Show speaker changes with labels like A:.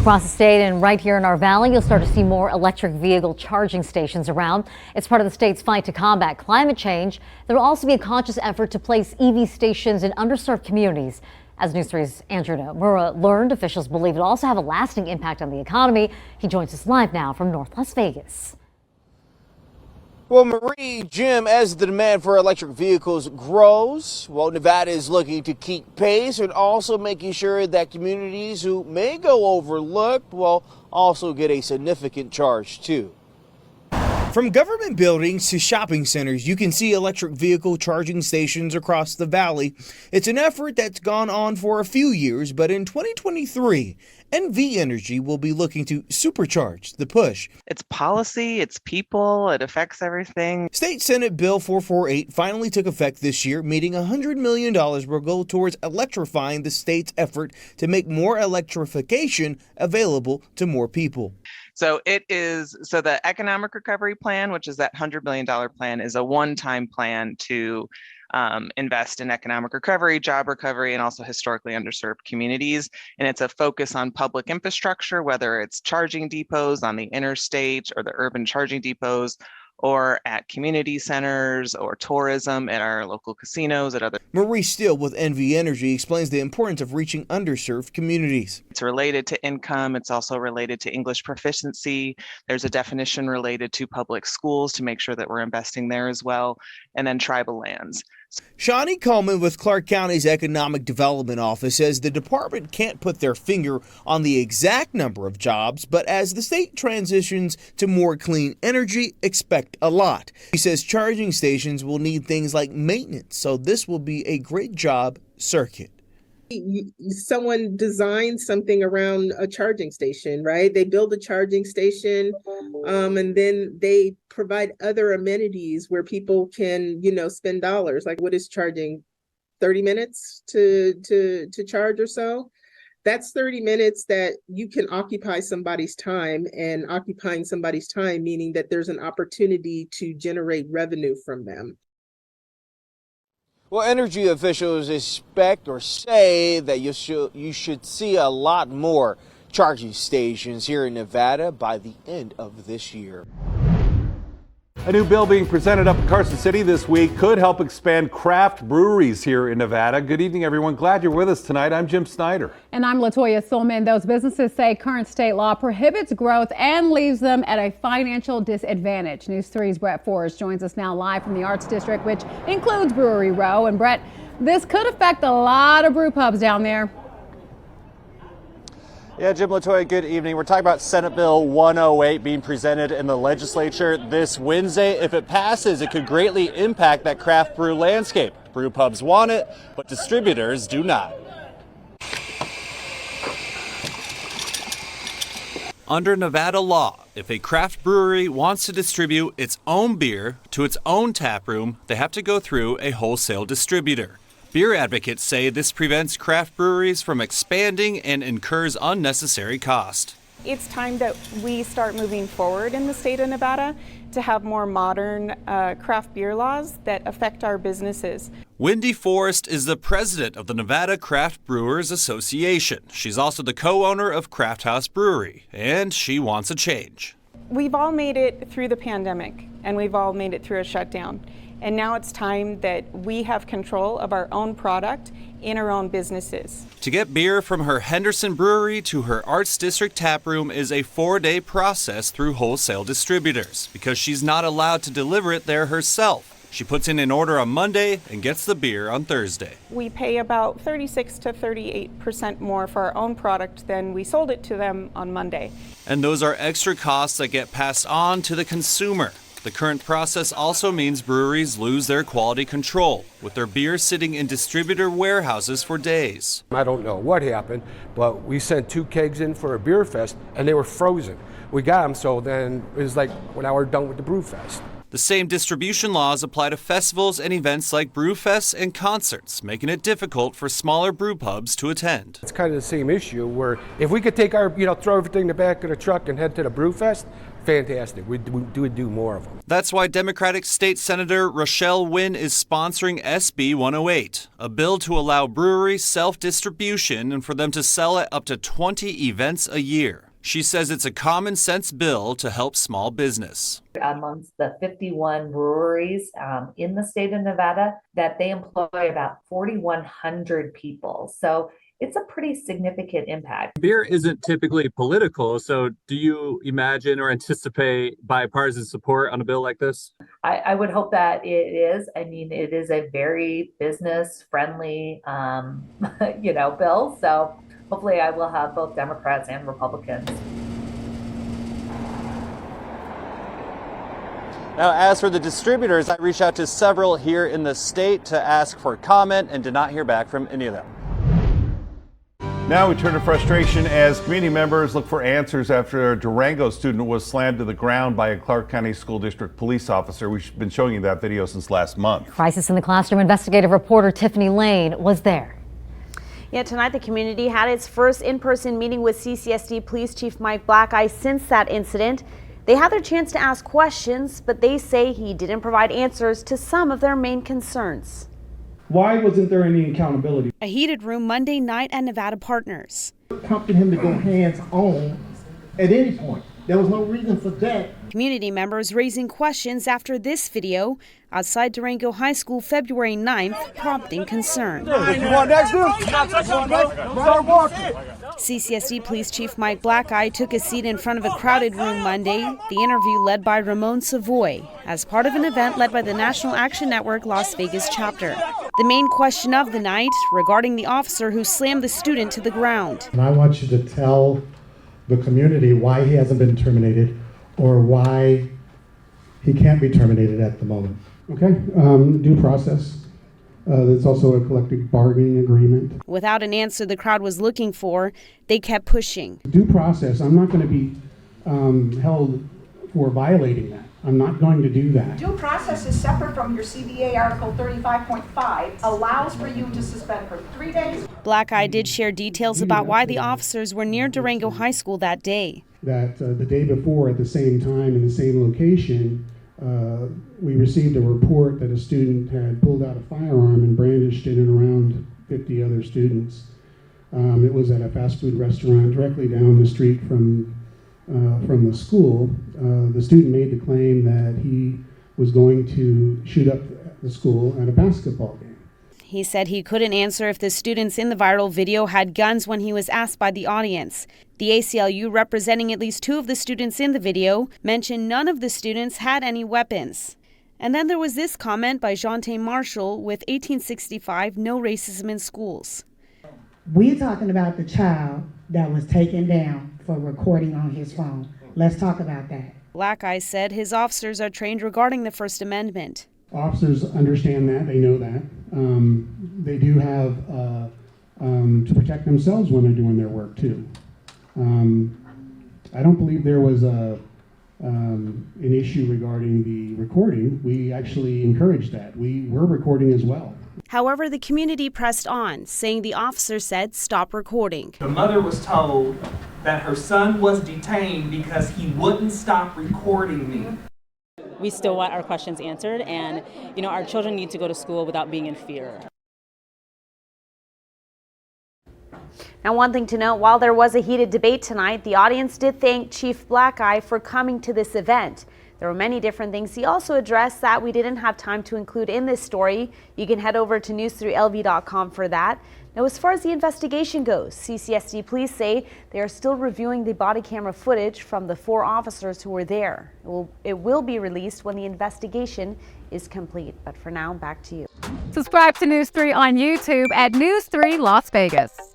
A: Across the state and right here in our valley, you'll start to see more electric vehicle charging stations around. It's part of the state's fight to combat climate change. There will also be a conscious effort to place EV stations in underserved communities. As News 3's Andrew Nomura learned, officials believe it'll also have a lasting impact on the economy. He joins us live now from North Las Vegas.
B: Well, Marie, Jim, as the demand for electric vehicles grows, well, Nevada is looking to keep pace and also making sure that communities who may go overlooked will also get a significant charge, too.
C: From government buildings to shopping centers, you can see electric vehicle charging stations across the valley. It's an effort that's gone on for a few years, but in 2023, NV Energy will be looking to supercharge the push.
D: It's policy, it's people, it affects everything.
C: State Senate Bill 448 finally took effect this year, meeting $100 million will go towards electrifying the state's effort to make more electrification available to more people.
D: So the economic recovery plan, which is that $100 million plan, is a one-time plan to invest in economic recovery, job recovery, and also historically underserved communities. And it's a focus on public infrastructure, whether it's charging depots on the interstate or the urban charging depots, or at community centers or tourism at our local casinos at other.
C: Marie Steele with NV Energy explains the importance of reaching underserved communities.
D: It's related to income. It's also related to English proficiency. There's a definition related to public schools to make sure that we're investing there as well. And then tribal lands.
C: Shawnee Coleman with Clark County's Economic Development Office says the department can't put their finger on the exact number of jobs, but as the state transitions to more clean energy, expect a lot. He says charging stations will need things like maintenance, so this will be a great job circuit.
E: Someone designs something around a charging station, right? They build a charging station, and then they provide other amenities where people can, spend dollars. Like, what is charging? 30 minutes to charge or so? That's 30 minutes that you can occupy somebody's time, and occupying somebody's time meaning that there's an opportunity to generate revenue from them.
B: Well, energy officials expect or say that you should see a lot more charging stations here in Nevada by the end of this year.
F: A new bill being presented up in Carson City this week could help expand craft breweries here in Nevada. Good evening, everyone. Glad you're with us tonight. I'm Jim Snyder.
G: And I'm Latoya Solman. Those businesses say current state law prohibits growth and leaves them at a financial disadvantage. News 3's Brett Forrest joins us now live from the Arts District, which includes Brewery Row. And Brett, this could affect a lot of brew pubs down there.
H: Yeah, Jim, Latoya, good evening. We're talking about Senate Bill 108 being presented in the legislature this Wednesday. If it passes, it could greatly impact that craft brew landscape. Brew pubs want it, but distributors do not.
I: Under Nevada law, if a craft brewery wants to distribute its own beer to its own tap room, they have to go through a wholesale distributor. Beer advocates say this prevents craft breweries from expanding and incurs unnecessary cost.
J: It's time that we start moving forward in the state of Nevada to have more modern craft beer laws that affect our businesses.
I: Wendy Forrest is the president of the Nevada Craft Brewers Association. She's also the co-owner of Craft House Brewery, and she wants a change.
J: We've all made it through the pandemic, and we've all made it through a shutdown. And now it's time that we have control of our own product in our own businesses.
I: To get beer from her Henderson Brewery to her Arts District taproom is a 4-day process through wholesale distributors because she's not allowed to deliver it there herself. She puts in an order on Monday and gets the beer on Thursday.
J: We pay about 36 to 38% more for our own product than we sold it to them on Monday.
I: And those are extra costs that get passed on to the consumer. The current process also means breweries lose their quality control, with their beer sitting in distributor warehouses for days.
K: I don't know what happened, but we sent 2 kegs in for a beer fest, and they were frozen. We got them, so then it was like, well, now we're done with the brew fest.
I: The same distribution laws apply to festivals and events like brewfests and concerts, making it difficult for smaller brew pubs to attend.
K: It's kind of the same issue where if we could take our, throw everything in the back of the truck and head to the brew fest, fantastic. We would do more of them.
I: That's why Democratic State Senator Rochelle Wynn is sponsoring SB 108, a bill to allow breweries self-distribution and for them to sell at up to 20 events a year. She says it's a common sense bill to help small business.
L: Amongst the 51 breweries in the state of Nevada, that they employ about 4,100 people. So it's a pretty significant impact.
M: Beer isn't typically political, so do you imagine or anticipate bipartisan support on a bill like this?
L: I would hope that it is. I mean, it is a very business-friendly, bill. So hopefully I will have both Democrats and Republicans.
H: Now, as for the distributors, I reached out to several here in the state to ask for comment and did not hear back from any of them.
F: Now we turn to frustration as community members look for answers after a Durango student was slammed to the ground by a Clark County School District police officer. We've been showing you that video since last month.
A: Crisis in the Classroom investigative reporter Tiffany Lane was there.
N: Yeah, tonight the community had its first in-person meeting with CCSD Police Chief Mike Blackeye since that incident. They had their chance to ask questions, but they say he didn't provide answers to some of their main concerns.
O: Why wasn't there any accountability?
P: A heated room Monday night at Nevada Partners.
O: Prompted him to go hands-on at any point. There was no reason for that.
P: Community members raising questions after this video outside Durango High School February 9th, prompting concern. CCSD Police Chief Mike Blackeye took a seat in front of a crowded room Monday, the interview led by Ramon Savoy, as part of an event led by the National Action Network Las Vegas chapter. The main question of the night regarding the officer who slammed the student to the ground.
O: And I want you to tell the community why he hasn't been terminated or why he can't be terminated at the moment. Okay, due process. There's also a collective bargaining agreement.
P: Without an answer the crowd was looking for, they kept pushing.
O: Due process, I'm not going to be held for violating that. I'm not going to do that.
Q: Due process is separate from your CBA Article 35.5, allows for you to suspend for 3 days.
P: Blackeye did share details about why the officers were near Durango High School that day.
O: That the day before at the same time in the same location, we received a report that a student had pulled out a firearm and brandished it in around 50 other students. It was at a fast food restaurant directly down the street from the school. The student made the claim that he was going to shoot up the school at a basketball game.
P: He said he couldn't answer if the students in the viral video had guns when he was asked by the audience. The ACLU, representing at least 2 of the students in the video, mentioned none of the students had any weapons. And then there was this comment by Jonte Marshall with 1865 No Racism in Schools.
R: We're talking about the child that was taken down for recording on his phone. Let's talk about that.
P: Blackeye said his officers are trained regarding the First Amendment.
O: Officers understand that, they know that. They do have to protect themselves when they're doing their work too. I don't believe there was an issue regarding the recording. We actually encouraged that. We were recording as well.
P: However, the community pressed on, saying the officer said stop recording.
S: The mother was told that her son was detained because he wouldn't stop recording me.
T: We still want our questions answered, and our children need to go to school without being in fear.
N: Now, one thing to note, while there was a heated debate tonight, the audience did thank Chief Blackeye for coming to this event. There were many different things he also addressed that we didn't have time to include in this story. You can head over to news3lv.com for that. Now, as far as the investigation goes, CCSD police say they are still reviewing the body camera footage from the 4 officers who were there. It will be released when the investigation is complete. But for now, back to you.
G: Subscribe to News 3 on YouTube at News 3 Las Vegas.